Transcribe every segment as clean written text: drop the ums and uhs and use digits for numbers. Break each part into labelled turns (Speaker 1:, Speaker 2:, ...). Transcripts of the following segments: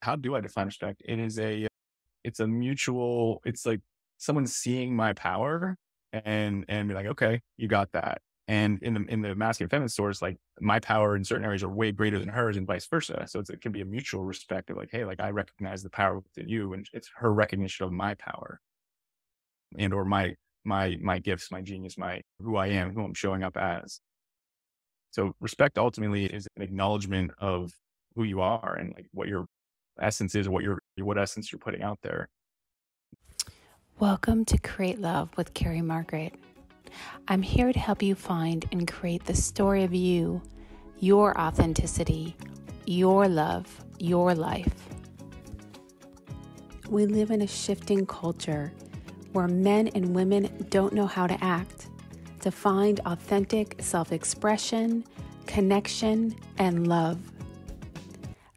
Speaker 1: how do I define respect? It's a mutual, it's like someone seeing my power and be like, okay, you got that. And in the masculine feminine source, like my power in certain areas are way greater than hers and vice versa. So it can be a mutual respect of like, hey, like I recognize the power within you and it's her recognition of my power and or my gifts, my genius, my who I am, who I'm showing up as. So respect ultimately is an acknowledgement of who you are and like what your essence is, what essence you're putting out there.
Speaker 2: Welcome to Create Love with Carrie Margaret. I'm here to help you find and create the story of you, your authenticity, your love, your life. We live in a shifting culture where men and women don't know how to act, to find authentic self-expression, connection, and love.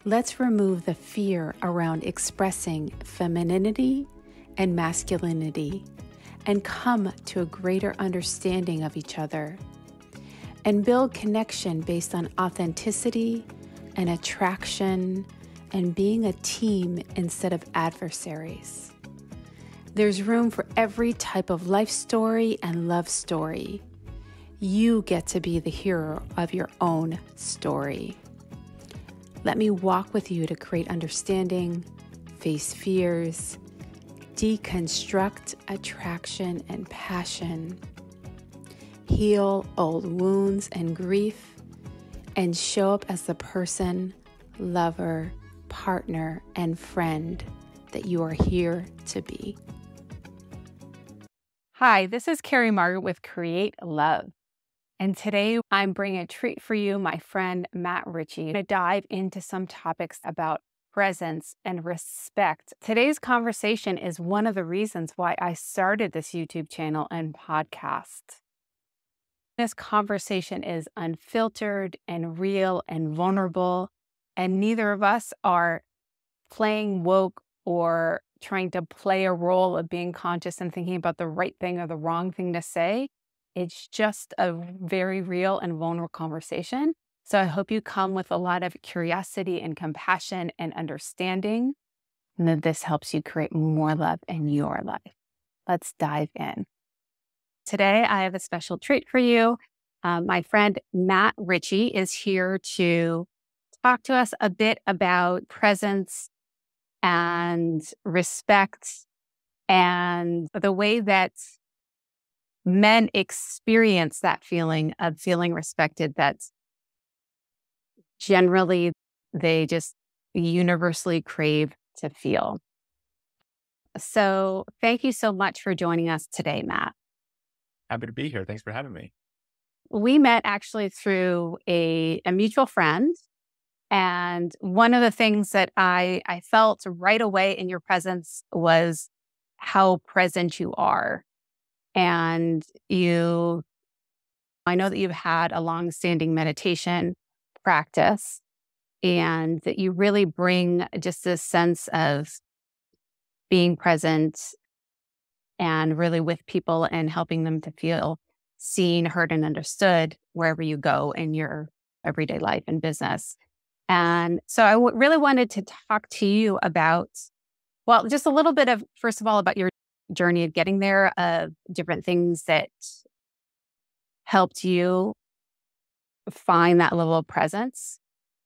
Speaker 2: Let's remove the fear around expressing femininity and masculinity and come to a greater understanding of each other and build connection based on authenticity and attraction and being a team instead of adversaries. There's room for every type of life story and love story. You get to be the hero of your own story. Let me walk with you to create understanding, face fears, deconstruct attraction and passion, heal old wounds and grief, and show up as the person, lover, partner, and friend that you are here to be. Hi, this is Carrie Margaret with Create Love. And today I'm bringing a treat for you, my friend Matt Richie, to dive into some topics about presence and respect. Today's conversation is one of the reasons why I started this YouTube channel and podcast. This conversation is unfiltered and real and vulnerable, and neither of us are playing woke or trying to play a role of being conscious and thinking about the right thing or the wrong thing to say. It's just a very real and vulnerable conversation. So I hope you come with a lot of curiosity and compassion and understanding, and that this helps you create more love in your life. Let's dive in. Today, I have a special treat for you. My friend Matt Richie is here to talk to us a bit about presence and respect and the way that men experience that feeling of feeling respected that's generally they just universally crave to feel. So thank you so much for joining us today, Matt.
Speaker 1: Happy to be here. Thanks for having me.
Speaker 2: We met actually through a mutual friend. And one of the things that I felt right away in your presence was how present you are. And I know that you've had a long-standing meditation practice and that you really bring just this sense of being present and really with people and helping them to feel seen, heard, and understood wherever you go in your everyday life and business. And so I really wanted to talk to you about, well, just a little bit of, first of all, about your journey of getting there, of different things that helped you find that level of presence.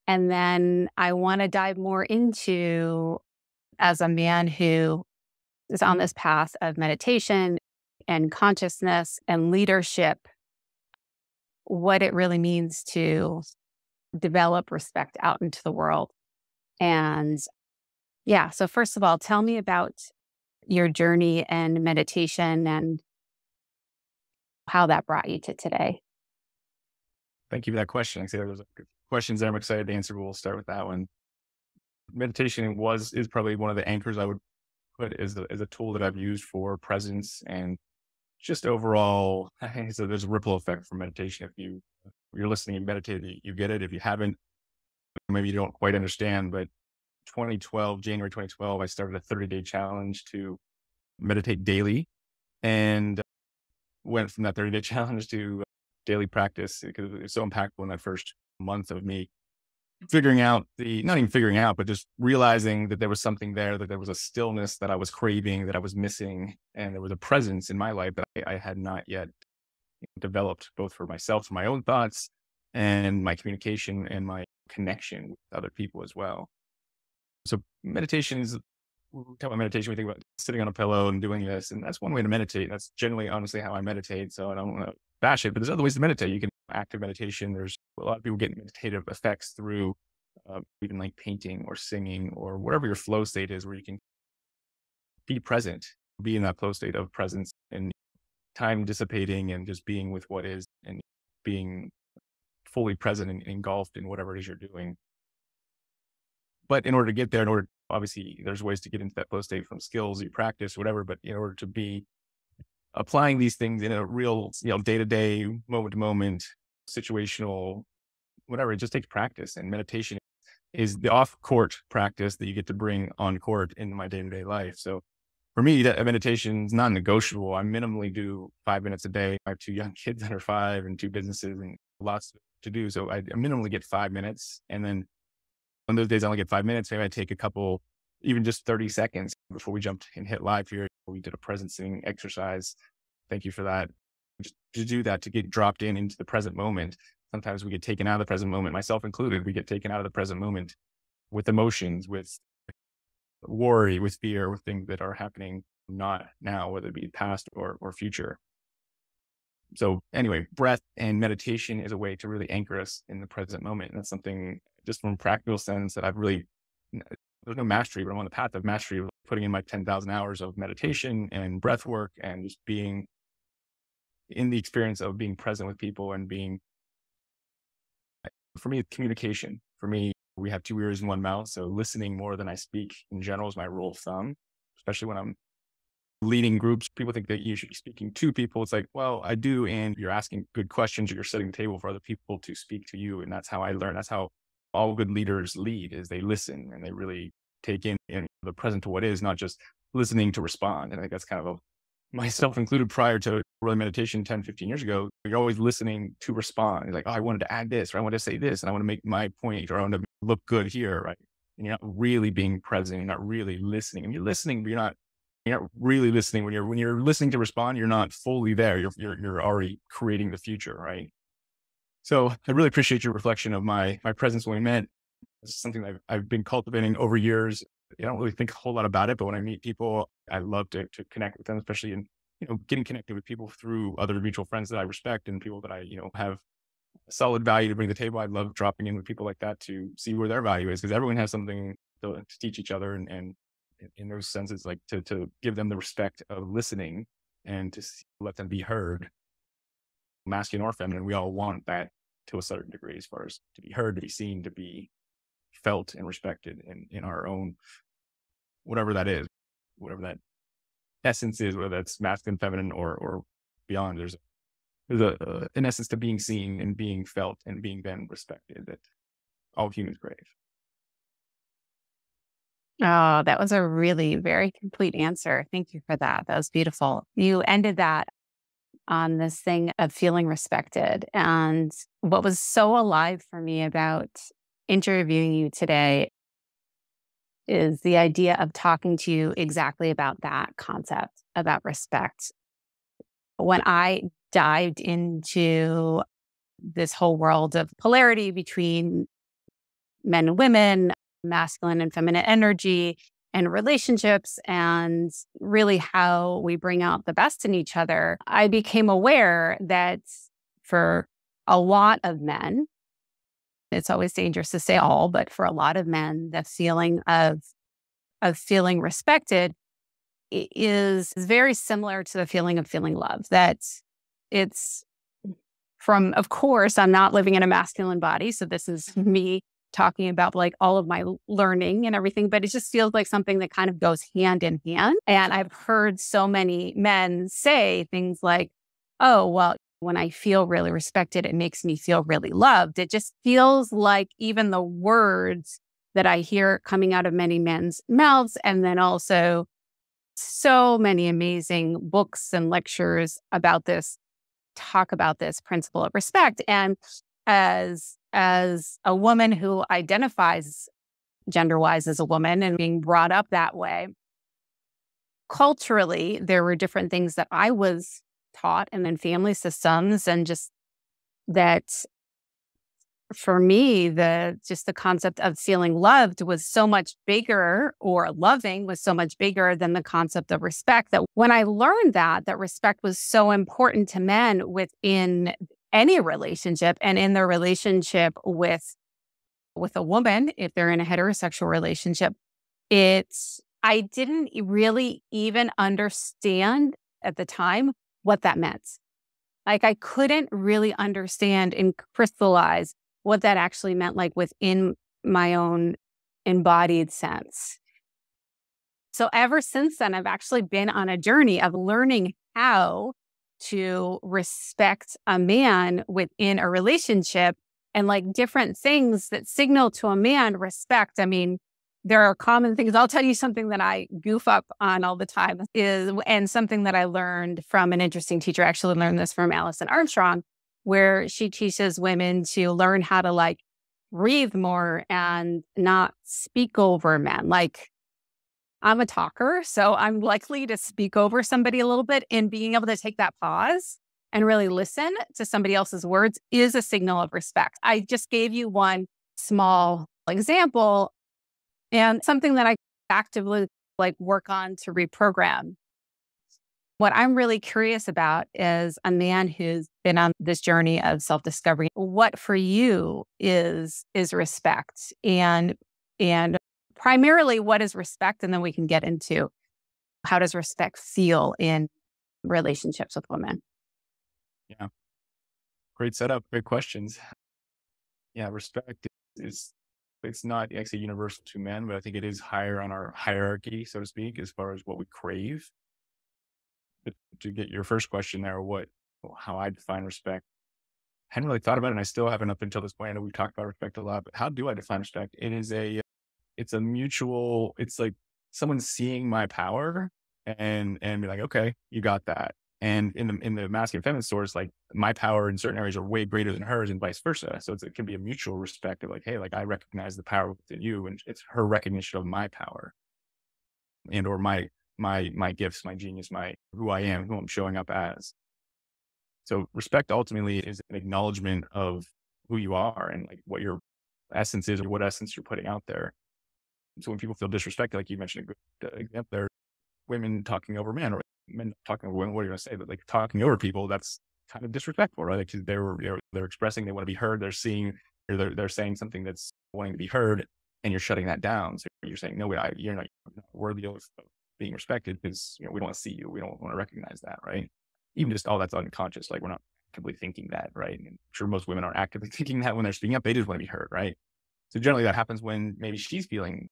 Speaker 2: And then I want to dive more into, as a man who is on this path of meditation and consciousness and leadership, what it really means to develop respect out into the world. And yeah, so first of all, tell me about your journey and meditation and how that brought you to today.
Speaker 1: Thank you for that question. I say there's questions that I'm excited to answer. We'll start with that one. Meditation is probably one of the anchors I would put as a tool that I've used for presence and just overall. So there's a ripple effect for meditation. If you're listening and meditate, you get it. If you haven't, maybe you don't quite understand. But January 2012, I started a 30-day challenge to meditate daily, and went from that 30-day challenge to daily practice because it was so impactful in that first month of me figuring out not even figuring out, but just realizing that there was something there, that there was a stillness that I was craving, that I was missing. And there was a presence in my life that I had not yet developed, both for myself, for my own thoughts, and my communication and my connection with other people as well. So meditation is, we talk about meditation, we think about sitting on a pillow and doing this, and that's one way to meditate. That's generally, honestly, how I meditate. So I don't want to bash it, but there's other ways to meditate. You can active meditation. There's a lot of people get meditative effects through even like painting or singing or whatever your flow state is, where you can be present, be in that flow state of presence and time dissipating and just being with what is and being fully present and engulfed in whatever it is you're doing. But in order to get there, obviously there's ways to get into that flow state from skills you practice, whatever. But in order to be applying these things in a real, day to day, moment to moment, situational, whatever, it just takes practice. And meditation is the off court practice that you get to bring on court into my day to day life. So for me, that meditation is non-negotiable. I minimally do 5 minutes a day. I have 2 young kids that are 5 and 2 businesses and lots to do. So I minimally get 5 minutes. And then on those days I only get 5 minutes, maybe I take a couple, even just 30 seconds before we jumped and hit live here. We did a presencing exercise. Thank you for that. Just to do that, to get dropped into the present moment. Sometimes we get taken out of the present moment, myself included. We get taken out of the present moment with emotions, with worry, with fear, with things that are happening not now, whether it be past or future. So anyway, breath and meditation is a way to really anchor us in the present moment. And that's something just from a practical sense that I've really, there's no mastery, but I'm on the path of mastery, of putting in my 10,000 hours of meditation and breath work and just being in the experience of being present with people and being, for me, communication. For me, we have 2 ears and 1 mouth. So listening more than I speak in general is my rule of thumb, especially when I'm leading groups. People think that you should be speaking to people. It's like, well, I do. And you're asking good questions, or you're setting the table for other people to speak to you. And that's how I learn. That's how all good leaders lead, is they listen and they really take in the present to what is, not just listening to respond. And I think that's kind of myself included, prior to really meditation 10, 15 years ago, you're always listening to respond. You're like, oh, I wanted to add this, or I want to say this, and I want to make my point, or I want to look good here, right? And you're not really being present. You're not really listening. And you're listening, but you're not really listening. When you're listening to respond, you're not fully there. You're already creating the future, right? So I really appreciate your reflection of my presence when we met. It's something that I've been cultivating over years. I don't really think a whole lot about it, but when I meet people, I love to connect with them, especially in, getting connected with people through other mutual friends that I respect and people that I, have a solid value to bring to the table. I love dropping in with people like that to see where their value is, because everyone has something to teach each other. And in those senses, like to give them the respect of listening and to let them be heard, masculine or feminine. We all want that to a certain degree, as far as to be heard, to be seen, to be felt and respected in our own, whatever that is, whatever that essence is, whether that's masculine, feminine, or beyond. There's an essence to being seen and being felt and being then respected that all humans crave.
Speaker 2: Oh, that was a really very complete answer. Thank you for that. That was beautiful. You ended that on this thing of feeling respected. And what was so alive for me about interviewing you today is the idea of talking to you exactly about that concept, about respect. When I dived into this whole world of polarity between men and women, masculine and feminine energy, and relationships, and really how we bring out the best in each other, I became aware that for a lot of men, it's always dangerous to say all, but for a lot of men, the feeling of feeling respected is very similar to the feeling of feeling loved. That it's from, of course, I'm not living in a masculine body, so this is me talking about like all of my learning and everything, but it just feels like something that kind of goes hand in hand. And I've heard so many men say things like, oh, well, when I feel really respected, it makes me feel really loved. It just feels like even the words that I hear coming out of many men's mouths, and then also so many amazing books and lectures about this, talk about this principle of respect. And as as a woman who identifies gender wise as a woman and being brought up that way, culturally, there were different things that I was taught and then family systems, and just that for me, the concept of feeling loved was so much bigger, or loving was so much bigger than the concept of respect. That when I learned that respect was so important to men within any relationship, and in their relationship with a woman, if they're in a heterosexual relationship, I didn't really even understand at the time what that meant. Like, I couldn't really understand and crystallize what that actually meant, like within my own embodied sense. So ever since then, I've actually been on a journey of learning how to respect a man within a relationship, and like different things that signal to a man respect. I mean, there are common things. I'll tell you something that I goof up on all the time and something that I learned from an interesting teacher. I actually learned this from Allison Armstrong, where she teaches women to learn how to like breathe more and not speak over men. Like, I'm a talker, so I'm likely to speak over somebody a little bit, and being able to take that pause and really listen to somebody else's words is a signal of respect. I just gave you one small example, and something that I actively like work on to reprogram. What I'm really curious about is a man who's been on this journey of self-discovery. What for you is respect, and primarily what is respect, and then we can get into how does respect feel in relationships with women.
Speaker 1: Yeah. Great setup. Great questions. Yeah. Respect is, it's not actually universal to men, but I think it is higher on our hierarchy, so to speak, as far as what we crave. But to get your first question there, how I define respect, I hadn't really thought about it, and I still haven't up until this point. I know we've talked about respect a lot, but how do I define respect? It's a mutual, it's like someone seeing my power and be like, okay, you got that. And in the masculine feminine source, like my power in certain areas are way greater than hers, and vice versa. So it can be a mutual respect of like, hey, like I recognize the power within you, and it's her recognition of my power and or my gifts, my genius, my who I am, who I'm showing up as. So respect ultimately is an acknowledgement of who you are and like what your essence is, or what essence you're putting out there. So when people feel disrespected, like you mentioned a good example there, women talking over men, or men talking over women, what are you going to say? But like talking over people, that's kind of disrespectful, right? Like they're expressing they want to be heard. They're seeing, or they're saying something that's wanting to be heard, and you're shutting that down. So you're saying, no, you're not worthy of being respected, because we don't want to see you. We don't want to recognize that, right? Even just all that's unconscious. Like we're not actively thinking that, right? And I'm sure most women aren't actively thinking that when they're speaking up. They just want to be heard, right? So generally that happens when maybe she's feeling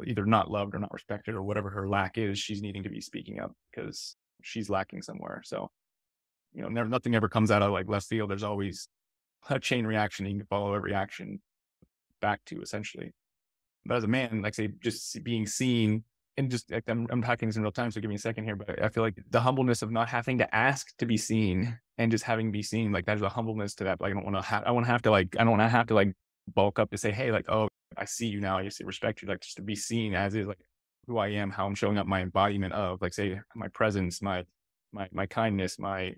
Speaker 1: either not loved or not respected, or whatever her lack is, she's needing to be speaking up because she's lacking somewhere. So, nothing ever comes out of like left field. There's always a chain reaction. You can follow every action back to, essentially. But as a man, like say, just being seen, and just like I'm talking this in real time, so give me a second here, but I feel like the humbleness of not having to ask to be seen and just having to be seen, like there's a humbleness to that. Like I don't want to have to like bulk up to say, hey, like, oh, I see you now. I used to respect you, like just to be seen as is, like who I am, how I'm showing up, my embodiment of, like, say, my presence, my kindness, my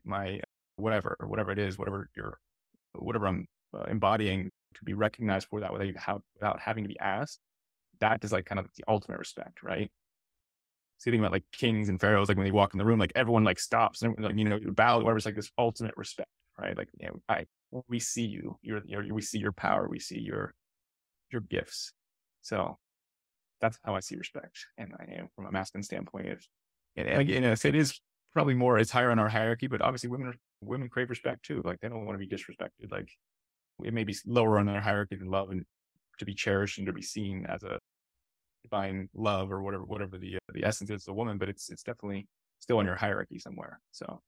Speaker 1: whatever it is, whatever I'm embodying, to be recognized for that without having to be asked. That is like kind of the ultimate respect, right? So you think about like kings and pharaohs, like when they walk in the room, like everyone like stops and like, bow, whatever. It's like this ultimate respect, right? Like, we see you, we see your power, we see your gifts. So that's how I see respect. And I am from a masculine standpoint. And again, it is probably more, it's higher on our hierarchy, but obviously women crave respect too. Like they don't want to be disrespected. Like it may be lower on their hierarchy than love, and to be cherished and to be seen as a divine love, or whatever the essence is of a woman, but it's definitely still on your hierarchy somewhere. So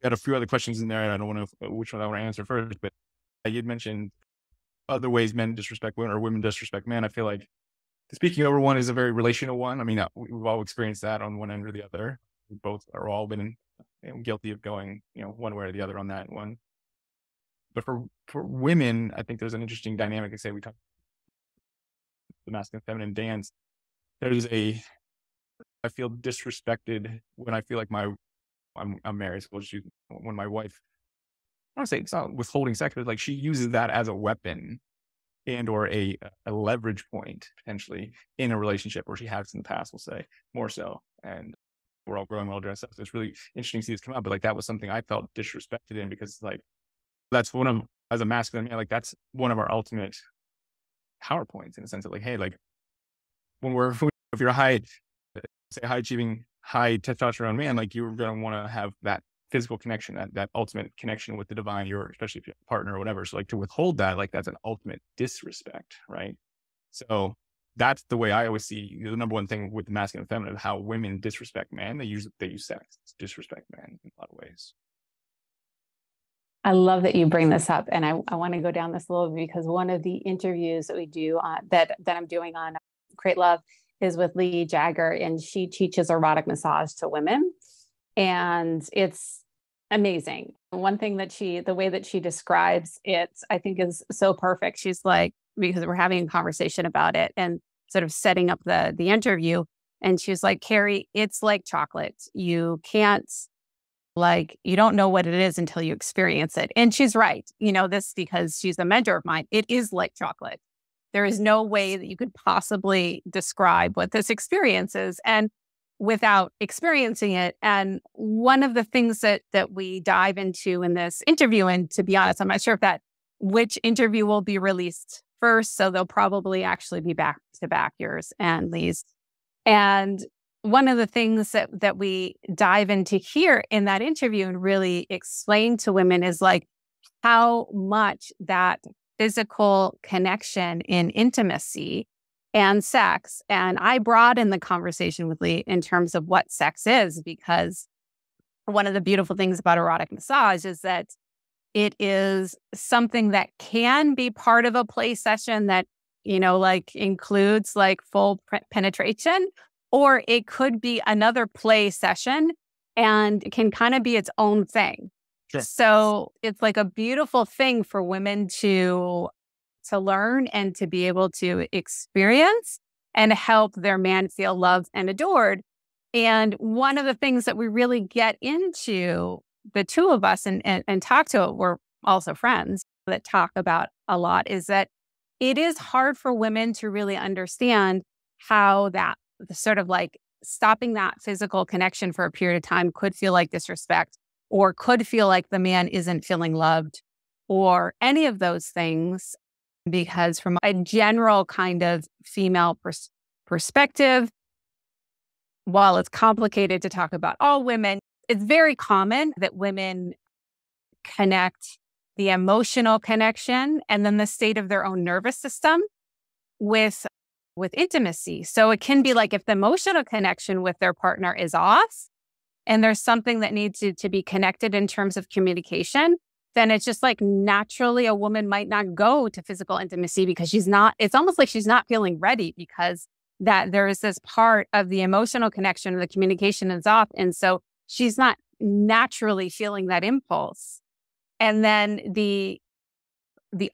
Speaker 1: got a few other questions in there. I don't know which one I want to answer first, but you'd mentioned other ways men disrespect women or women disrespect men. I feel like the speaking over one is a very relational one. I mean, we've all experienced that on one end or the other. We both are all been guilty of going, one way or the other on that one. But for women, I think there's an interesting dynamic. I say we talk the masculine feminine dance. I feel disrespected when I feel like I'm married. So when my wife, I don't say it's not withholding sex, but like she uses that as a weapon and or a leverage point potentially in a relationship, or she has in the past, we'll say more so. And we're all growing well dressed up. So it's really interesting to see this come out. But like that was something I felt disrespected in, because like that's as a masculine man, like that's one of our ultimate power points in the sense of like, hey, like if you're a high achieving, high testosterone man, like you're going to want to have that physical connection, that ultimate connection with the divine, especially if you're a partner or whatever. So like to withhold that, like that's an ultimate disrespect, right? So that's the way I always see the number one thing with the masculine and feminine, how women disrespect men. They use sex to disrespect men in a lot of ways.
Speaker 2: I love that you bring this up. And I want to go down this a little bit, because one of the interviews that we do that I'm doing on Create Love is with Lee Jagger, and she teaches erotic massage to women. And it's amazing. One thing the way that she describes it, I think is so perfect. She's like, because we're having a conversation about it and sort of setting up the interview. And she's like, Carrie, it's like chocolate. You can't, like, you don't know what it is until you experience it. And she's right. This because she's a mentor of mine. It is like chocolate. There is no way that you could possibly describe what this experience is and without experiencing it. And one of the things that we dive into in this interview, and to be honest, I'm not sure which interview will be released first. So they'll probably actually be back to back, yours and Lee's. And one of the things that we dive into here in that interview and really explain to women is like how much that physical connection in intimacy and sex. And I broaden the conversation with Lee in terms of what sex is, because one of the beautiful things about erotic massage is that it is something that can be part of a play session that, like includes like full penetration, or it could be another play session and it can kind of be its own thing.
Speaker 1: Sure.
Speaker 2: So it's like a beautiful thing for women to learn and to be able to experience and help their man feel loved and adored. And one of the things that we really get into, the two of us, and talk to, we're also friends that talk about a lot, is that it is hard for women to really understand how that sort of like stopping that physical connection for a period of time could feel like disrespect, or could feel like the man isn't feeling loved, or any of those things. Because from a general kind of female perspective, while it's complicated to talk about all women, it's very common that women connect the emotional connection and then the state of their own nervous system with intimacy. So it can be like if the emotional connection with their partner is off and there's something that needs to be connected in terms of communication, then it's just like naturally a woman might not go to physical intimacy because it's almost like she's not feeling ready, because that there is this part of the emotional connection, the communication is off. And so she's not naturally feeling that impulse. And then the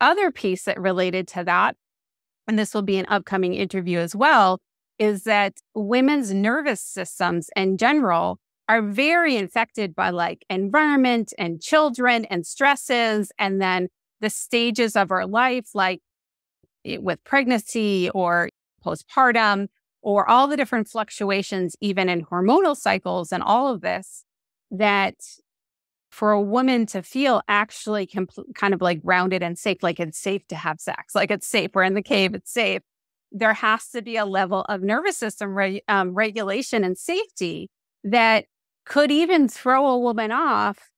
Speaker 2: other piece that related to that, and this will be an upcoming interview as well, is that women's nervous systems in general are very infected by like environment and children and stresses, and then the stages of our life, like with pregnancy or postpartum, or all the different fluctuations, even in hormonal cycles and all of this, that for a woman to feel actually kind of like grounded and safe, like it's safe to have sex, like it's safe, we're in the cave, it's safe. There has to be a level of nervous system regulation and safety that could even throw a woman off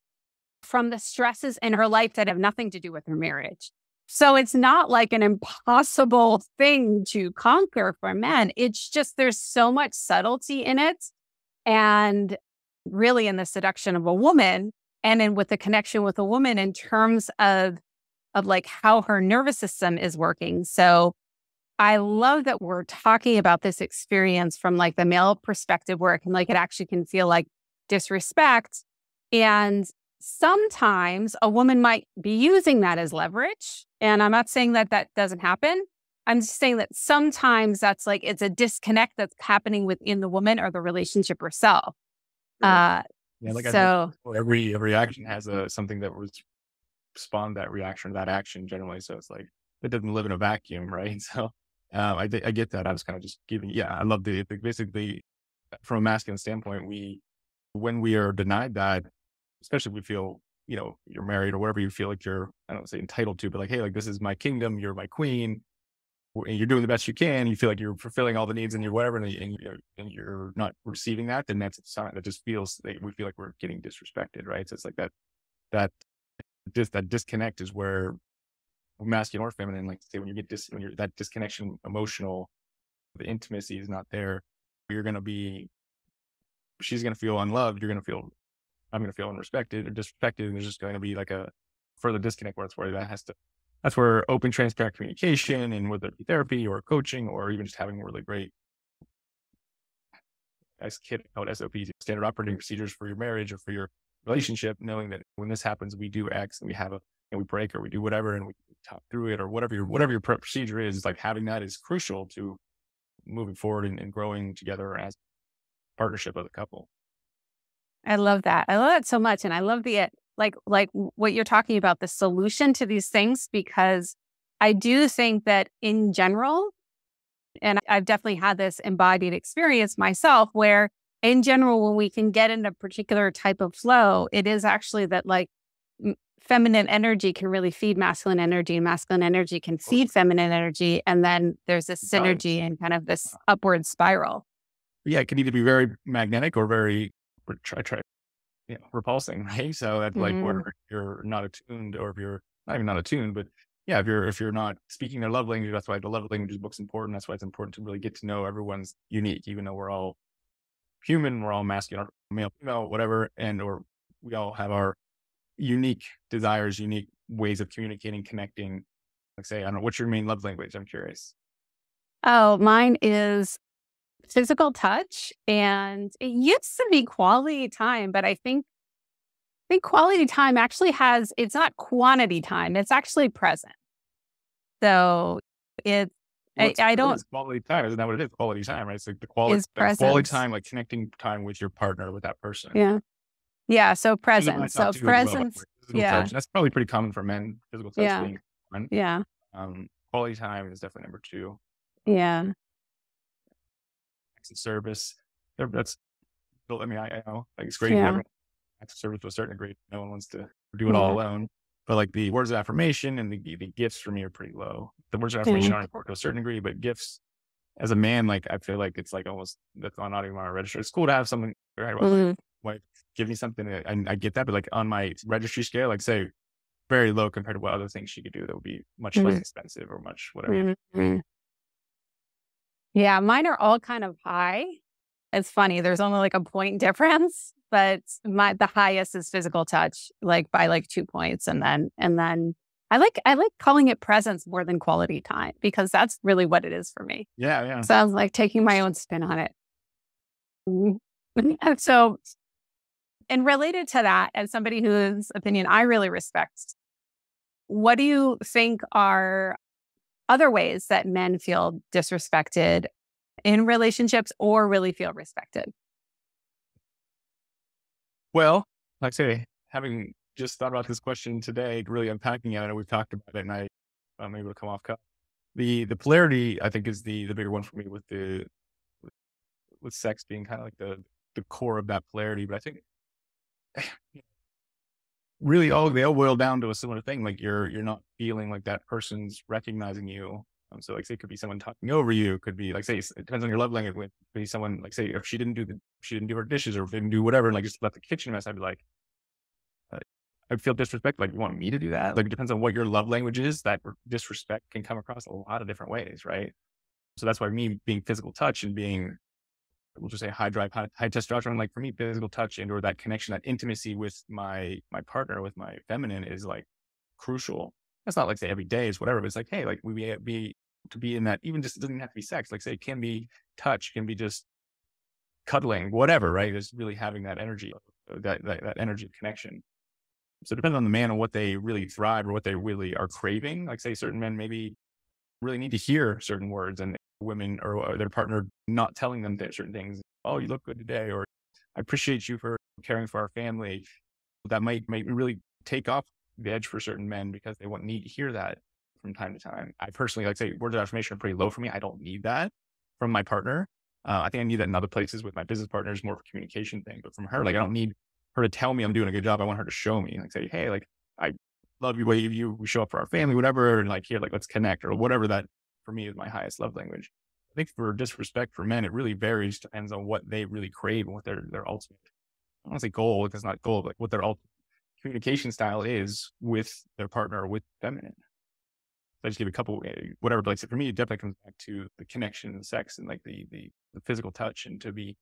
Speaker 2: from the stresses in her life that have nothing to do with her marriage. So it's not like an impossible thing to conquer for men. It's just there's so much subtlety in it, and really in the seduction of a woman, and with the connection with a woman in terms of like how her nervous system is working. So I love that we're talking about this experience from like the male perspective, where it actually can feel like disrespect. And sometimes a woman might be using that as leverage. And I'm not saying that that doesn't happen. I'm just saying that sometimes that's like, it's a disconnect that's happening within the woman or the relationship herself.
Speaker 1: Sure.
Speaker 2: Uh,
Speaker 1: Yeah, like I mentioned,
Speaker 2: so
Speaker 1: every action has something that was spawned that reaction, that action generally. So it's like it doesn't live in a vacuum, right? So I get that. I was kind of just giving. Yeah, I love basically from a masculine standpoint, when we are denied that, especially if we feel, you're married or whatever you feel like you're, I don't say entitled to, but like, hey, like this is my kingdom, you're my queen, and you're doing the best you can. You feel like you're fulfilling all the needs and you're whatever, and you're not receiving that, then that's a sign that just feels like we feel like we're getting disrespected, right? So it's like that that disconnect is where masculine or feminine, like say when you get when you're that disconnection, emotional, the intimacy is not there. You're gonna be, she's gonna feel unloved. You're gonna feel, I'm gonna feel unrespected or disrespected, and there's just going to be like a further disconnect where it's where that has to. That's where open, transparent communication, and whether it be therapy or coaching or even just having really great, as kid out SOPs, standard operating procedures for your marriage or for your relationship, knowing that when this happens, we do X and we have and we break or we do whatever and we talk through it or whatever your procedure is, like having that is crucial to moving forward and growing together as a partnership of the couple.
Speaker 2: I love that. I love that so much. And I love the, like what you're talking about, the solution to these things, because I do think that in general, and I've definitely had this embodied experience myself where in general, when we can get in a particular type of flow, it is actually that like feminine energy can really feed masculine energy and masculine energy can feed feminine energy. And then there's this synergy and kind of this upward spiral.
Speaker 1: Yeah, it can either be very magnetic or very repulsing, right? So that's like where you're not attuned, or if you're not even not attuned, but yeah, if you're not speaking their love language, that's why the love languages book's important. That's why it's important to really get to know everyone's unique, even though we're all human, we're all masculine, male, female, whatever, or we all have our unique desires, unique ways of communicating, connecting. Like say, I don't know, what's your main love language? I'm curious.
Speaker 2: Oh, mine is physical touch, and it used to be quality time, but I think quality time actually has, it's not quantity time, it's actually present. So it I
Speaker 1: What
Speaker 2: don't
Speaker 1: is quality time? Isn't that what it is? Quality time, right? It's like
Speaker 2: is
Speaker 1: the quality
Speaker 2: presence.
Speaker 1: time, like connecting time with your partner, with that person.
Speaker 2: Yeah. Yeah, so
Speaker 1: Those are my
Speaker 2: presence.
Speaker 1: top
Speaker 2: So
Speaker 1: two as well, by the way.
Speaker 2: presence.
Speaker 1: Physical
Speaker 2: Yeah.
Speaker 1: touch. That's probably pretty common for men. Physical touch
Speaker 2: Yeah.
Speaker 1: being one.
Speaker 2: Yeah.
Speaker 1: Quality time is definitely number two.
Speaker 2: Yeah.
Speaker 1: Acts of service. That's, I mean, I know like it's great.
Speaker 2: Yeah.
Speaker 1: Everyone acts of service to a certain degree. No one wants to do it all
Speaker 2: Yeah.
Speaker 1: alone. But like the words of affirmation and the gifts for me are pretty low. The words of affirmation
Speaker 2: Yeah.
Speaker 1: are important to a certain degree, but gifts as a man, like I feel like it's like almost that's not even on my register. It's cool to have something, right? Well,
Speaker 2: Mhm.
Speaker 1: like give me something. I get that, but like on my registry scale, like say very low compared to what other things she could do that would be much less
Speaker 2: Mhm.
Speaker 1: expensive or much whatever.
Speaker 2: Mhm. Yeah, mine are all kind of high. It's funny, there's only like a point difference, but the highest is physical touch, like by like 2 points. And then I like calling it presence more than quality time because that's really what it is for me.
Speaker 1: Yeah, yeah.
Speaker 2: Sounds like taking my own spin on it. Mhm. And so, and related to that, as somebody whose opinion I really respect, what do you think are other ways that men feel disrespected in relationships or really feel respected?
Speaker 1: Well, like I say, having just thought about this question today, really unpacking it, I know we've talked about it, and I'm able to come off cuff. The polarity, I think, is the bigger one for me with with sex being kind of like the core of that polarity. But I think really all they all boil down to a similar thing. Like you're not feeling like that person's recognizing you. So like say it could be someone talking over you. It could be like say it depends on your love language. It could be someone like say if she didn't do her dishes or didn't do whatever, and like just left the kitchen mess. I'd be like, uh, I'd feel disrespect. Like you want me to do that? Like it depends on what your love language is. That disrespect can come across a lot of different ways, right? So that's why me being physical touch and being, we'll just say high drive, high testosterone. Like for me, physical touch and or that connection, that intimacy with my partner, with my feminine is like crucial. That's not like say every day is whatever, but it's like, hey, like we be to be in that, even just it doesn't have to be sex. Like say it can be touch, can be just cuddling, whatever, right? It's really having that energy, that energy of connection. So it depends on the man and what they really thrive or what they really are craving. Like say certain men maybe really need to hear certain words and women or their partner not telling them certain things. Oh, you look good today, or I appreciate you for caring for our family. That might really take off the edge for certain men because they won't need to hear that from time to time. I personally, like say words of affirmation are pretty low for me. I don't need that from my partner. I think I need that in other places with my business partners, more of a communication thing. But from her, like I don't need her to tell me I'm doing a good job. I want her to show me, like say, hey, like I love you, way we show up for our family, whatever, and like here, like let's connect or whatever. That for me is my highest love language. I think for disrespect for men, it really varies, depends on what they really crave and what their ultimate, I don't want to say goal, because it's not goal, but like what their ultimate communication style is with their partner or with feminine. So I just give a couple, whatever, but like so for me, it definitely comes back to the connection and sex and like the physical touch, and to be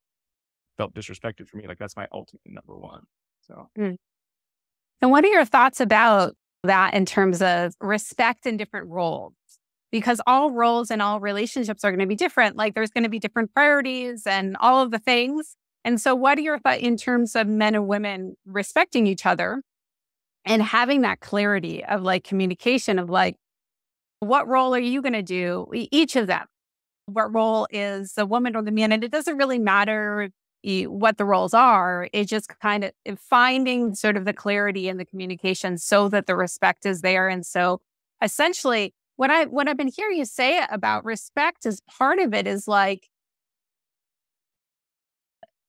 Speaker 1: felt disrespected for me, like that's my ultimate number one. So
Speaker 2: Mm. And what are your thoughts about that in terms of respect in different roles? Because all roles and all relationships are going to be different. Like there's going to be different priorities and all of the things. And so what are your thoughts in terms of men and women respecting each other and having that clarity of like communication of like, what role are you going to do? Each of them. What role is the woman or the man? And it doesn't really matter what the roles are. It's just kind of finding sort of the clarity and the communication so that the respect is there. And so essentially what I've been hearing you say about respect is part of it is like,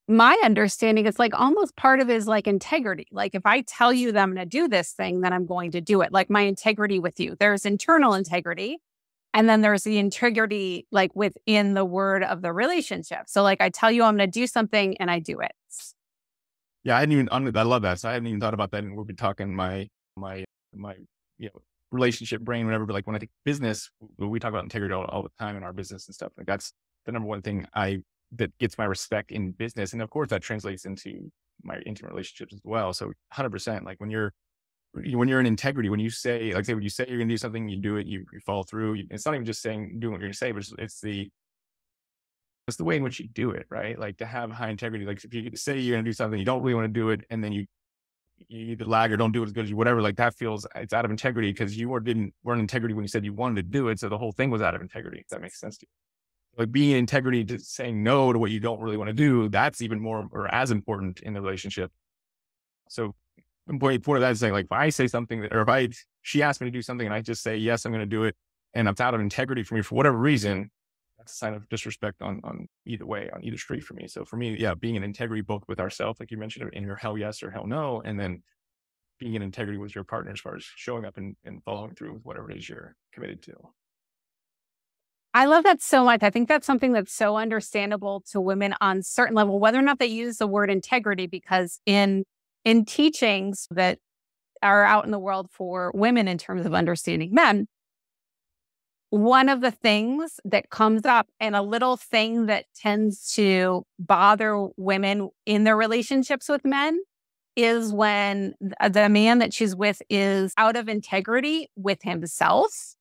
Speaker 2: my understanding is like almost part of it is like integrity. Like if I tell you that I'm going to do this thing, then I'm going to do it. Like my integrity with you. There's internal integrity. And then there's the integrity like within the word of the relationship. So like I tell you I'm going to do something and I do it.
Speaker 1: yeah, I hadn't even, I love that. So I hadn't even thought about that. And we'll be talking my, relationship brain, whatever. But like when I think business, we talk about integrity all the time in our business and stuff. Like that's the number one thing that gets my respect in business. And of course that translates into my intimate relationships as well. So 100%, like when you're in integrity, when you say, like say, when you say you're going to do something, you do it, you follow through. It's not even just saying, doing what you're going to say, but it's the way in which you do it, right? Like to have high integrity. Like if you say you're going to do something, you don't really want to do it. And then you either lag or don't do it as good as you, whatever, like that feels, it's out of integrity because you weren't in integrity when you said you wanted to do it. So the whole thing was out of integrity. If that makes sense to you. Like being in integrity to saying no to what you don't really want to do, that's even more or as important in the relationship. So the point of that is saying, like, if I say something that, or she asked me to do something and I just say, yes, I'm going to do it, and it's out of integrity for me for whatever reason, that's a sign of disrespect on either way, on either street for me. So for me, yeah, being in integrity, both with ourselves, like you mentioned, in your hell yes or hell no, and then being in integrity with your partner as far as showing up and following through with whatever it is you're committed to.
Speaker 2: I love that so much. I think that's something that's so understandable to women on certain level, whether or not they use the word integrity, because in teachings that are out in the world for women in terms of understanding men, one of the things that comes up and a little thing that tends to bother women in their relationships with men is when the man that she's with is out of integrity with himself.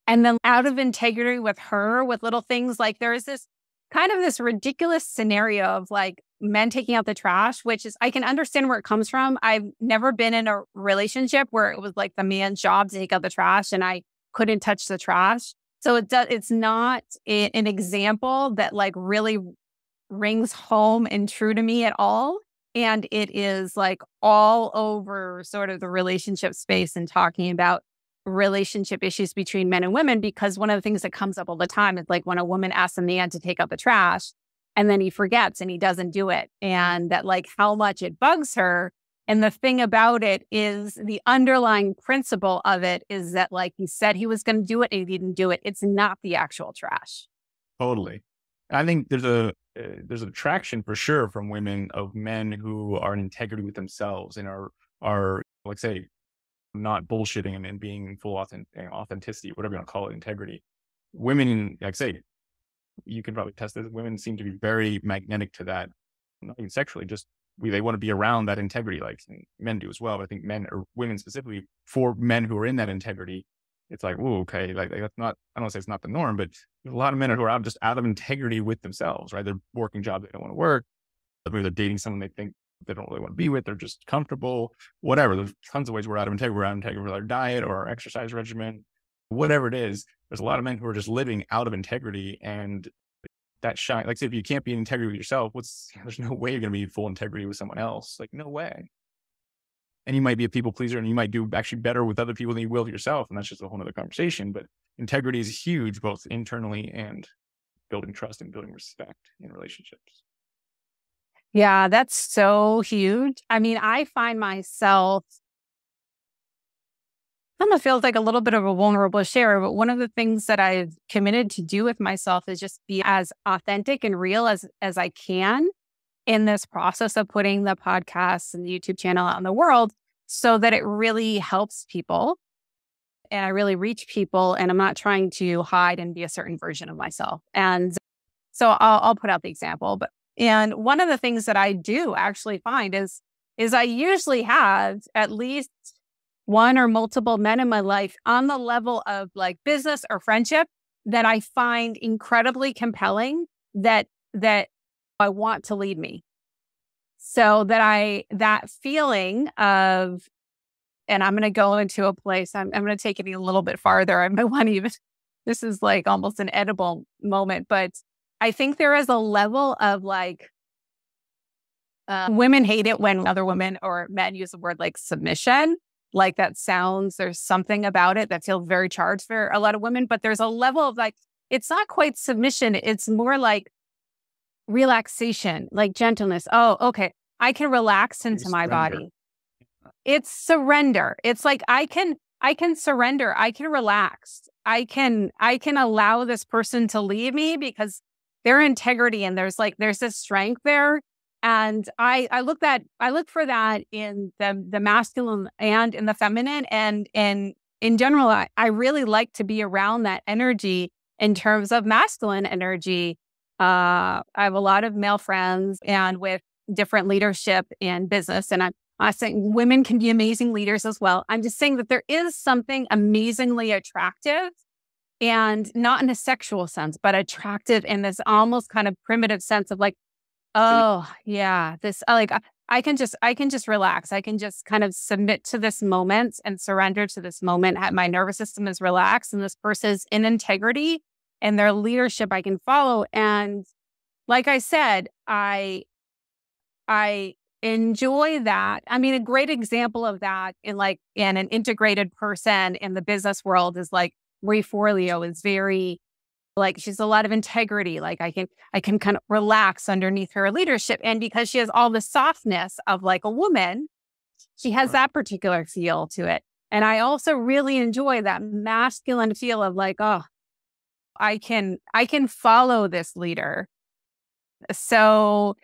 Speaker 2: And then out of integrity with her, with little things like there is this kind of this ridiculous scenario of like men taking out the trash, which is, I can understand where it comes from. I've never been in a relationship where it was like the man's job to take out the trash and I couldn't touch the trash. So it's not an example that like really rings home and true to me at all. And it is like all over sort of the relationship space and talking about relationship issues between men and women, because one of the things that comes up all the time is like when a woman asks a man to take out the trash and then he forgets and he doesn't do it, and that like how much it bugs her. And the thing about it is the underlying principle of it is that like he said he was going to do it and he didn't do it. It's not the actual trash.
Speaker 1: Totally. I think there's an attraction for sure from women of men who are in integrity with themselves and are like say not bullshitting and being full authenticity, whatever you want to call it, integrity. Women, like say, you can probably test this. Women seem to be very magnetic to that, not even sexually, just they want to be around that integrity, like men do as well. But I think men or women specifically, for men who are in that integrity, it's like, oh, okay, like that's not, I don't say it's not the norm, but there's a lot of men who are just out of integrity with themselves, right? They're working jobs they don't want to work. Maybe they're dating someone they think they don't really want to be with, they're just comfortable, whatever. There's tons of ways we're out of integrity. We're out of integrity with our diet or our exercise regimen, whatever it is. There's a lot of men who are just living out of integrity, and that shine. Like, say, if you can't be in integrity with yourself, there's no way you're going to be full integrity with someone else. Like, no way. And you might be a people pleaser, and you might do actually better with other people than you will with yourself. And that's just a whole other conversation. But integrity is huge, both internally and building trust and building respect in relationships.
Speaker 2: Yeah, that's so huge. I mean, I find myself, it feels like a little bit of a vulnerable share, but one of the things that I've committed to do with myself is just be as authentic and real as I can in this process of putting the podcast and the YouTube channel out in the world, so that it really helps people and I really reach people, and I'm not trying to hide and be a certain version of myself. And so I'll put out the example, and one of the things that I do actually find is I usually have at least one or multiple men in my life on the level of like business or friendship that I find incredibly compelling, that I want to lead me. So that feeling of, and I'm going to go into a place, I'm going to take it a little bit farther. I might want to even, this is like almost an edible moment, but I think there is a level of like, women hate it when other women or men use the word like submission. Like there's something about it that feels very charged for a lot of women, but there's a level of like, it's not quite submission. It's more like relaxation, like gentleness. Oh, okay. I can relax into my body. It's surrender. It's like, I can surrender. I can relax. I can allow this person to leave me because their integrity, and there's this strength there. And I look for that in the masculine and in the feminine, and in general, I really like to be around that energy in terms of masculine energy. I have a lot of male friends, and with different leadership in business, and I'm not saying women can be amazing leaders as well. I'm just saying that there is something amazingly attractive, and not in a sexual sense, but attractive in this almost kind of primitive sense of like, oh yeah, this like I can just relax. I can just kind of submit to this moment and surrender to this moment. My nervous system is relaxed, and this person's in integrity, and their leadership I can follow. And like I said, I enjoy that. I mean, a great example of that in an integrated person in the business world is like Ray Forleo is very like, she's a lot of integrity. Like I can kind of relax underneath her leadership. And because she has all the softness of like a woman, she has that particular feel to it. And I also really enjoy that masculine feel of like, oh, I can follow this leader. So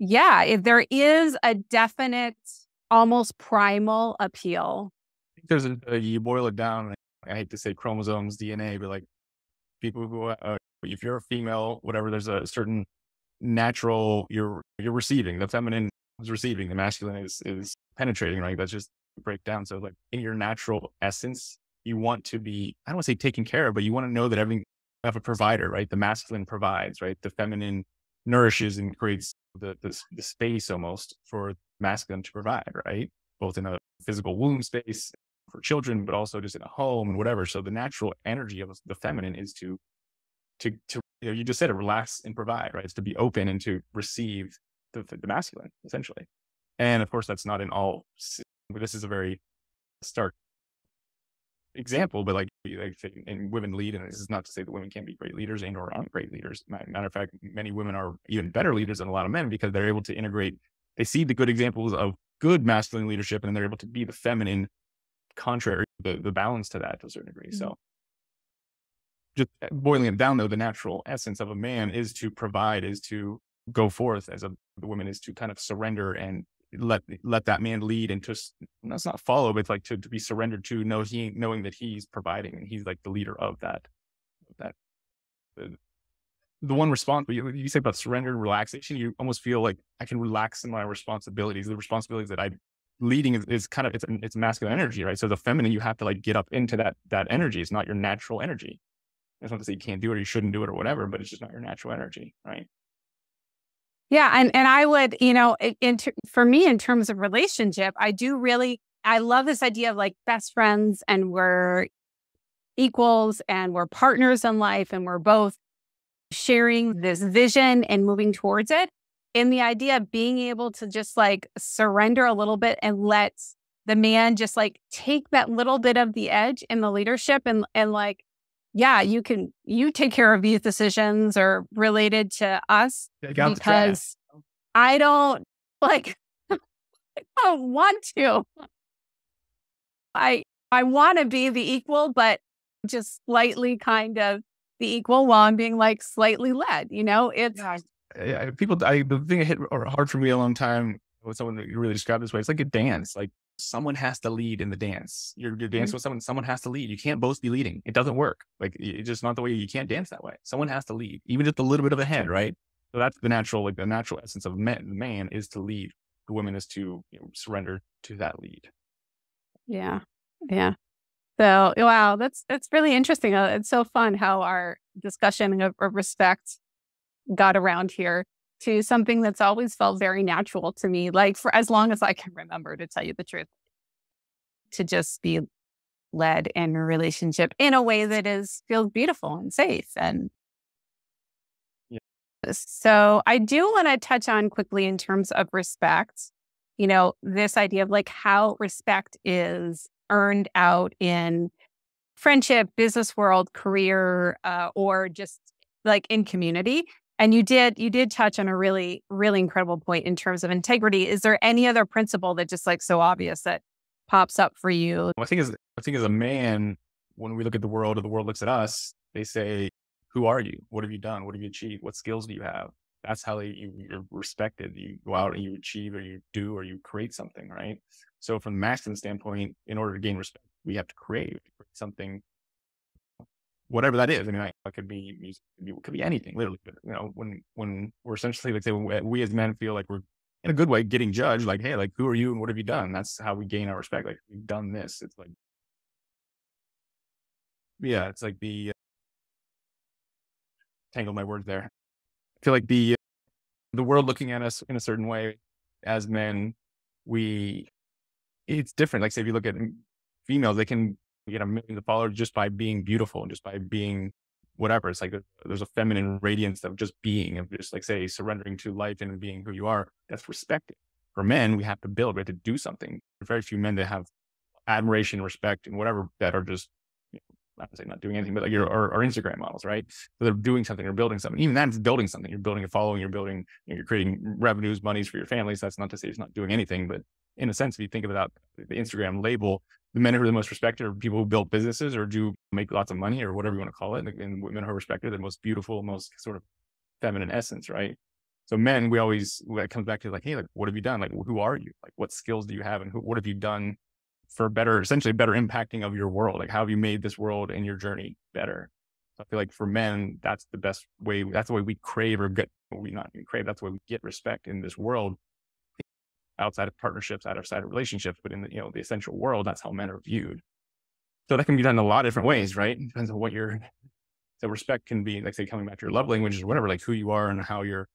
Speaker 2: yeah, if there is a definite, almost primal appeal.
Speaker 1: I think you boil it down. I hate to say chromosomes, DNA, but like people who, if you're a female, whatever, there's a certain natural, you're receiving. The feminine is receiving. The masculine is penetrating, right? That's just a breakdown. So like in your natural essence, you want to be, I don't want to say taken care of, but you want to know that everything, you have a provider, right? The masculine provides, right? The feminine nourishes and creates the space almost for masculine to provide, right? Both in a physical womb space for children, but also just in a home and whatever. So the natural energy of the feminine is to you just said it, relax and provide, right? It's to be open and to receive the masculine, essentially. And of course, that's not in all. This is a very stark example, but like and women lead, and this is not to say that women can't be great leaders and or aren't great leaders. Matter of fact, many women are even better leaders than a lot of men because they're able to integrate. They see the good examples of good masculine leadership, and they're able to be the feminine contrary, the balance to that to a certain degree. Mm-hmm. So just boiling it down though, the natural essence of a man is to provide, is to go forth, the woman is to kind of surrender and let that man lead, and just, that's not follow, but it's like to be surrendered to, knowing that he's providing and he's like the leader of that the one response. But you say about surrender and relaxation, you almost feel like I can relax in my responsibilities. The responsibilities that I'm leading is kind of, it's masculine energy, right? So the feminine, you have to like get up into that energy. It's not your natural energy. That's not to say you can't do it or you shouldn't do it or whatever, but it's just not your natural energy, right?
Speaker 2: Yeah. And I would, for me, in terms of relationship, I love this idea of like best friends and we're equals and we're partners in life and we're both sharing this vision and moving towards it. And the idea of being able to just like surrender a little bit and let the man just like take that little bit of the edge in the leadership and like, yeah, you take care of these decisions or related to us
Speaker 1: Take out the trash.
Speaker 2: because I don't like, I don't want to. I want to be the equal, but just slightly kind of the equal while I'm being like slightly led, it's
Speaker 1: People, the thing that hit hard for me a long time with someone that you really described this way, it's like a dance. Like someone has to lead in the dance. You're dancing with someone has to lead. You can't both be leading. It doesn't work. Like it's just not the way. You can't dance that way. Someone has to lead, even just a little bit of a head, right? So that's the natural essence of the man is to lead. The woman is to surrender to that lead.
Speaker 2: yeah. Yeah. So, wow, that's really interesting. It's so fun how our discussion of respect got around here to something that's always felt very natural to me, like for as long as I can remember, to tell you the truth, to just be led in a relationship in a way that feels beautiful and safe. And
Speaker 1: Yeah.
Speaker 2: so I do want to touch on quickly in terms of respect, this idea of like how respect is earned out in friendship, business world, career, or just like in community. And you did touch on a really, really incredible point in terms of integrity. Is there any other principle that just like so obvious that pops up for you?
Speaker 1: I think as a man, when we look at the world or the world looks at us, they say, who are you? What have you done? What have you achieved? What skills do you have? That's how you're respected. You go out and you achieve or you do or you create something, right? So from the masculine standpoint, in order to gain respect, we have to create something, whatever that is. I mean, it could be music, it could be anything, literally. But, when we're essentially, like, say, when we as men feel like we're in a good way getting judged, like, hey, like, who are you and what have you done? That's how we gain our respect. Like, we've done this. It's like, yeah, it's like tangled my words there. I feel like the world looking at us in a certain way as men, it's different. Like, say, if you look at females, they can get a million followers just by being beautiful and just by being whatever. It's like there's a feminine radiance of just being, of just, like, say, surrendering to life and being who you are. That's respected. For men, we have to build, we have to do something. There are very few men that have admiration, respect, and whatever that are just, I would say not doing anything, but like our Instagram models, right? So they're doing something or building something. Even that's building something. You're building a following, you're creating revenues, monies for your families. That's not to say it's not doing anything, but in a sense, if you think about the Instagram label, the men who are the most respected are people who build businesses or do make lots of money or whatever you want to call it. And women who are respected, the most beautiful, most sort of feminine essence, right? So men, it comes back to like, hey, like, what have you done? Like, who are you? Like, what skills do you have? And what have you done for essentially better impacting of your world? Like, how have you made this world and your journey better? So I feel like for men, that's the best way. That's the way we crave or get, we not even crave. That's the way we get respect in this world, outside of partnerships, outside of relationships, but in the essential world, that's how men are viewed. So that can be done in a lot of different ways, right? It depends on so respect can be, like, say, coming back to your love languages or whatever, like who you are and how you're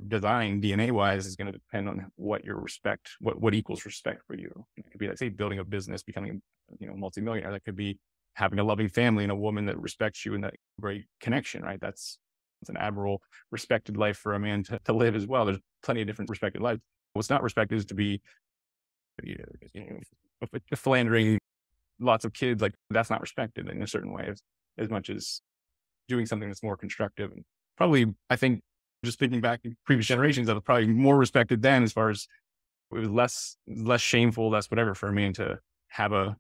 Speaker 1: designed DNA wise is going to depend on what your respect, what equals respect for you. It could be, like, say, building a business, becoming multimillionaire. That could be having a loving family and a woman that respects you and that great connection, right? It's an admirable, respected life for a man to live as well. There's plenty of different respected lives. What's not respected is to be philandering lots of kids. Like, that's not respected in a certain way as much as doing something that's more constructive. And probably, I think, just thinking back to previous generations, that was probably more respected then, as far as it was less shameful, less whatever for a man to have a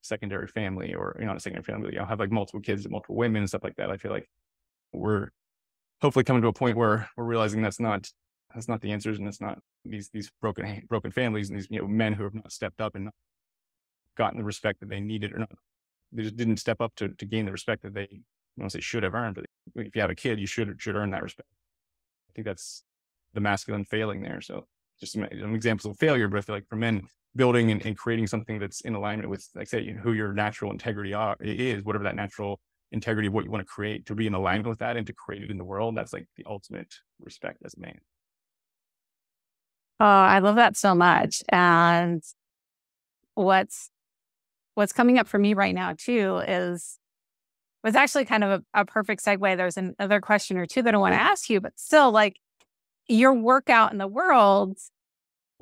Speaker 1: secondary family, or not a secondary family, have like multiple kids, multiple women and stuff like that. I feel like we're hopefully coming to a point where we're realizing that's not the answers, and it's not these broken families and these men who have not stepped up and not gotten the respect that they needed, or not, they just didn't step up to gain the respect that they, I don't want to say should have earned, but if you have a kid, you should earn that respect. I think that's the masculine failing there. So just some examples of failure, but I feel like for men, building and creating something that's in alignment with, like, say, who your natural integrity is, whatever that natural integrity of what you want to create, to be in alignment with that and to create it in the world. That's like the ultimate respect as a man.
Speaker 2: Oh, I love that so much. And what's coming up for me right now too is was actually kind of a perfect segue. There's another question or two that I want to ask you, but still, like, your work out in the world,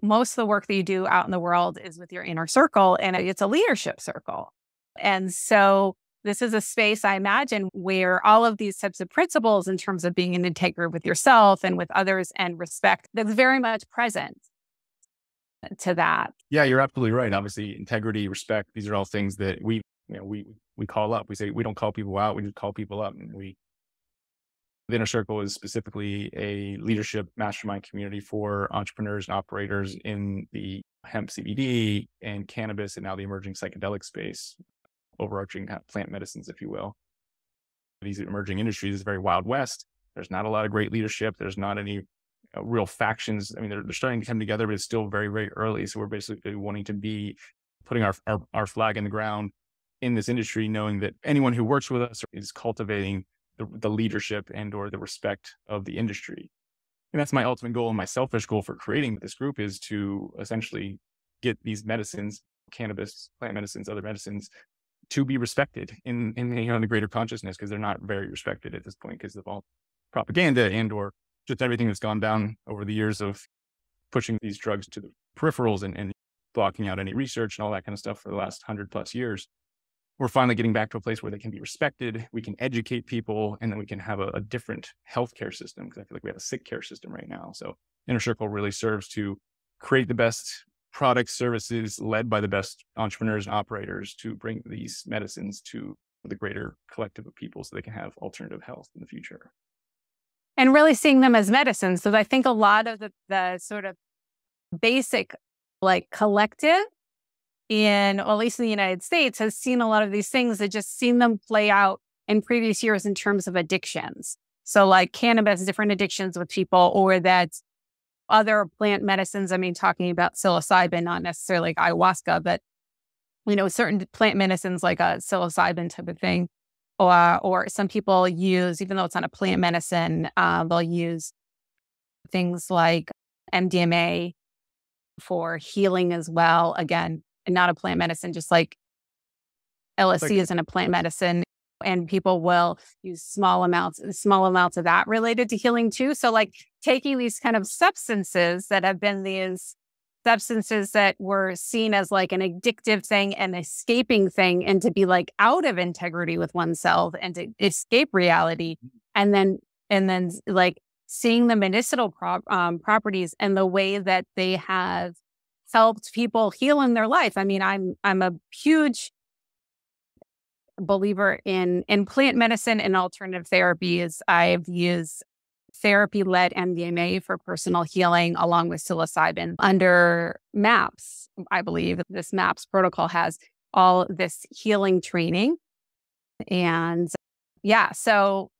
Speaker 2: most of the work that you do out in the world is with your inner circle, and it's a leadership circle. And so this is a space, I imagine, where all of these types of principles in terms of being in integrity with yourself and with others and respect, that's very much present to that.
Speaker 1: Yeah, you're absolutely right. Obviously, integrity, respect, these are all things that we call up. We say we don't call people out, we just call people up. And the inner circle is specifically a leadership mastermind community for entrepreneurs and operators in the hemp CBD and cannabis, and now the emerging psychedelic space, overarching plant medicines, if you will. These emerging industries is very Wild West. There's not a lot of great leadership. There's not any real factions. I mean, they're starting to come together, but it's still very, very early. So we're basically wanting to be putting our flag in the ground in this industry, knowing that anyone who works with us is cultivating the leadership and or the respect of the industry. And that's my ultimate goal, and my selfish goal for creating this group is to essentially get these medicines, cannabis, plant medicines, other medicines, to be respected in the greater consciousness, because they're not very respected at this point because of all propaganda and or just everything that's gone down over the years of pushing these drugs to the peripherals and blocking out any research and all that kind of stuff for the last 100+ years. We're finally getting back to a place where they can be respected. We can educate people, and then we can have a different healthcare system, because I feel like we have a sick care system right now. So Inner Circle really serves to create the best products, services led by the best entrepreneurs and operators to bring these medicines to the greater collective of people so they can have alternative health in the future.
Speaker 2: And really seeing them as medicines. So I think a lot of the sort of basic, like, collective in, or at least in the United States, has seen a lot of these things that just seen them play out in previous years in terms of addictions. So like cannabis, different addictions with people, or that other plant medicines. I mean, talking about psilocybin, not necessarily like ayahuasca, but, certain plant medicines like a psilocybin type of thing. Or some people use, even though it's not a plant medicine, they'll use things like MDMA for healing as well. Again, not a plant medicine, just like LSD isn't a plant medicine. And people will use small amounts of that related to healing too. So like taking these kind of substances that have been these substances that were seen as like an addictive thing and escaping thing, and to be like out of integrity with oneself and to escape reality. And then like seeing the medicinal properties and the way that they have helped people heal in their life. I mean, I'm a huge believer in plant medicine and alternative therapies. I've used therapy-led MDMA for personal healing, along with psilocybin under MAPS. I believe this MAPS protocol has all this healing training. And yeah, so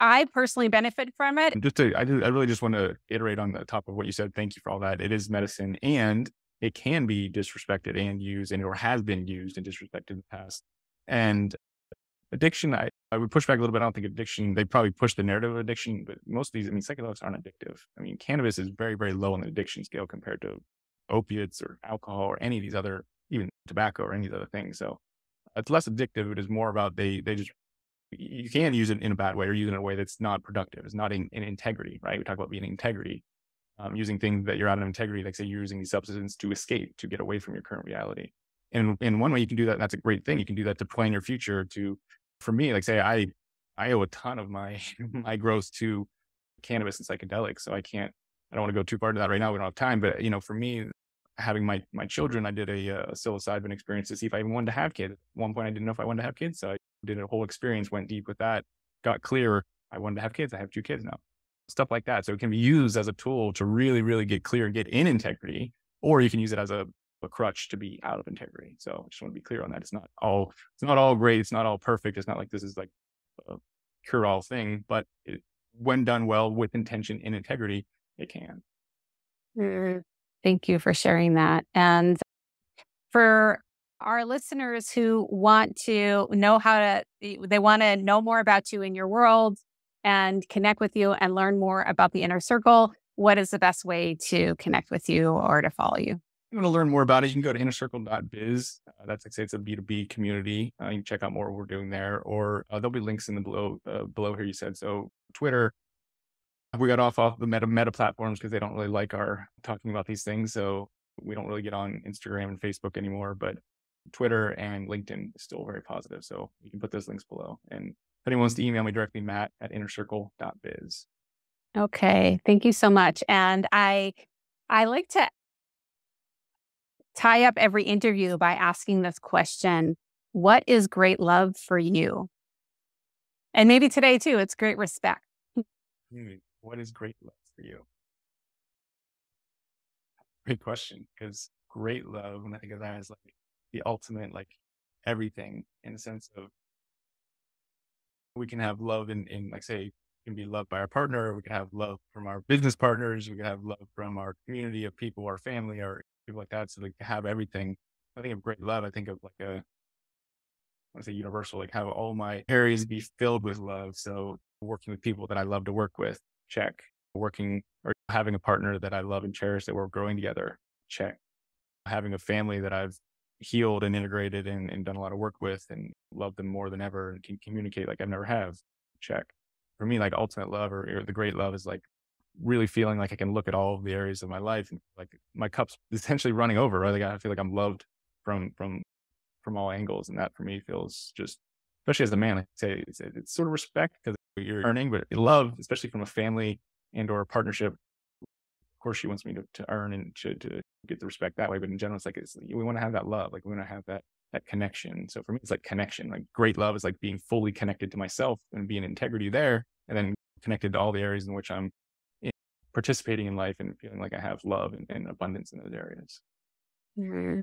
Speaker 2: I personally benefit from it.
Speaker 1: I really just want to iterate on the top of what you said. Thank you for all that. It is medicine, and it can be disrespected and used, or has been used and disrespected in the past. And addiction, I would push back a little bit. I don't think addiction, they probably push the narrative of addiction, but most of these, psychedelics aren't addictive. Cannabis is very, very low on the addiction scale compared to opiates or alcohol or any of these other, even tobacco or any of these other things. So it's less addictive. It is more about they just, you can use it in a bad way or use it in a way that's not productive. It's not in integrity, right? We talk about being in integrity, using things that you're out of integrity, like say you're using these substances to escape, to get away from your current reality. And in one way you can do that, and that's a great thing. You can do that to plan your future. For me, like say I owe a ton of my my growth to cannabis and psychedelics. So I don't want to go too far into that right now. We don't have time, but for me, having my children, I did a psilocybin experience to see if I even wanted to have kids. At one point, I didn't know if I wanted to have kids. So I did a whole experience, went deep with that, got clear. I wanted to have kids. I have 2 kids now. Stuff like that. So it can be used as a tool to really, really get clear and get in integrity, or you can use it as a crutch to be out of integrity. So I just want to be clear on that. It's not all great. It's not all perfect. It's not like this is like a cure-all thing, but when done well with intention and integrity, it can.
Speaker 2: Thank you for sharing that. And for Our listeners who want to know they want to know more about you in your world and connect with you and learn more about the inner circle, what is the best way to connect with you or to follow you?
Speaker 1: If you want to learn more about it, you can go to innercircle.biz. That's like, say, it's a B2B community. You can check out more what we're doing there, or there'll be links in the below here. You said so. Twitter, we got off the meta platforms because they don't really like our talking about these things. So we don't really get on Instagram and Facebook anymore, but Twitter and LinkedIn is still very positive. So you can put those links below. And if anyone wants to email me directly, matt@innercircle.biz.
Speaker 2: Okay. Thank you so much. And I like to tie up every interview by asking this question: what is great love for you? And maybe today too, it's great respect.
Speaker 1: What is great love for you? Great question. Because great love, when I think of that as like the ultimate, like everything, in the sense of we can have love in like, say, can be loved by our partner. We can have love from our business partners. We can have love from our community of people, our family, or people like that. So like to have everything. I think of great love. I think of like I want to say universal, like have all my areas be filled with love. So working with people that I love to work with, check. Working or having a partner that I love and cherish that we're growing together, check. Having a family that I've healed and integrated and done a lot of work with and love them more than ever and can communicate like I've never have, check. For me, like ultimate love or the great love is like really feeling like I can look at all of the areas of my life and like my cup's essentially running over, right? Like I feel like I'm loved from all angles. And that for me feels just, especially as a man, I say it's sort of respect because you're earning, but love, especially from a family and or a partnership. Of course, she wants me to earn and to get the respect that way. But in general, we want to have that love. Like we want to have that connection. So for me, it's like connection. Like great love is like being fully connected to myself and being integrity there, and then connected to all the areas in which I'm participating in life and feeling like I have love and abundance in those areas.
Speaker 2: Mhm.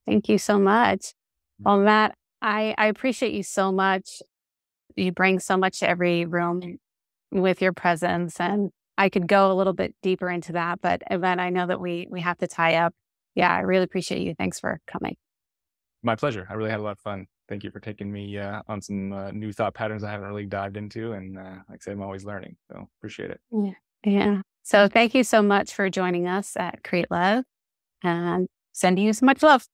Speaker 2: Thank you so much. Well, Matt, I appreciate you so much. You bring so much to every room with your presence, and I could go a little bit deeper into that, but Yvette, I know that we have to tie up. Yeah, I really appreciate you. Thanks for coming.
Speaker 1: My pleasure. I really had a lot of fun. Thank you for taking me on some new thought patterns I haven't really dived into. And like I said, I'm always learning. So appreciate it.
Speaker 2: Yeah. Yeah. So thank you so much for joining us at Create Love, and sending you so much love.